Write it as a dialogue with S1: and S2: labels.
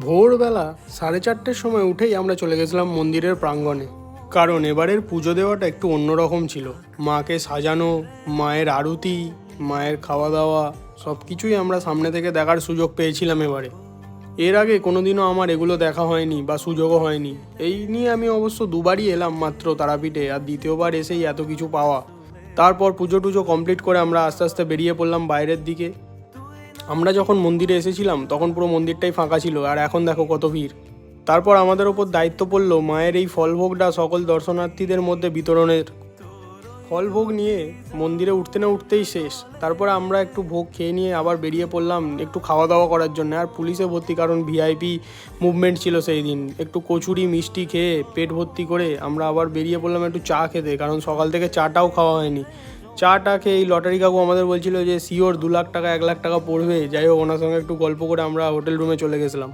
S1: ভোরবেলা 4:30টের সময় উঠেই আমরা চলে গেছিলাম মন্দিরের প্রাঙ্গণে। কারণ এবারের পুজো দেওয়াটা একটু অন্যরকম ছিল। মাকে সাজানো, মায়ের আরতি, মায়ের খাওয়া দাওয়া সব কিছুই আমরা সামনে থেকে দেখার সুযোগ পেয়েছিলাম এবারে। এর আগে কোনোদিনও আমার এগুলো দেখা হয়নি বা সুযোগও হয়নি। এই নিয়ে আমি অবশ্য দুবারই এলাম মাত্র তারাপীঠে, আর দ্বিতীয়বার এসেই এত কিছু পাওয়া। তারপর পুজো টুজো কমপ্লিট করে আমরা আস্তে আস্তে বেরিয়ে পড়লাম বাইরের দিকে। আমরা যখন মন্দিরে এসেছিলাম তখন পুরো মন্দিরটাই ফাঁকা ছিল, আর এখন দেখো কত ভিড়। তারপর আমাদের ওপর দায়িত্ব পড়লো মায়ের এই ফলভোগটা সকল দর্শনার্থীদের মধ্যে বিতরণের। ফলভোগ নিয়ে মন্দিরে উঠতে না উঠতেই শেষ। তারপরে আমরা একটু ভোগ খেয়ে নিয়ে আবার বেরিয়ে পড়লাম একটু খাওয়া দাওয়া করার জন্য। আর পুলিশে ভর্তি, কারণ ভিআইপি মুভমেন্ট ছিল সেই দিন। একটু কচুরি মিষ্টি খেয়ে পেট ভর্তি করে আমরা আবার বেরিয়ে পড়লাম একটু চা খেতে, কারণ সকাল থেকে চাটাও খাওয়া হয়নি। চাটা খেয়ে এই লটারি কাকু আমাদের বলছিল যে শিওর 2 লাখ টাকা 1 লাখ টাকা পড়বে। যাই হোক, ওনার সঙ্গে একটু গল্প করে আমরা হোটেল রুমে চলে গেছিলাম।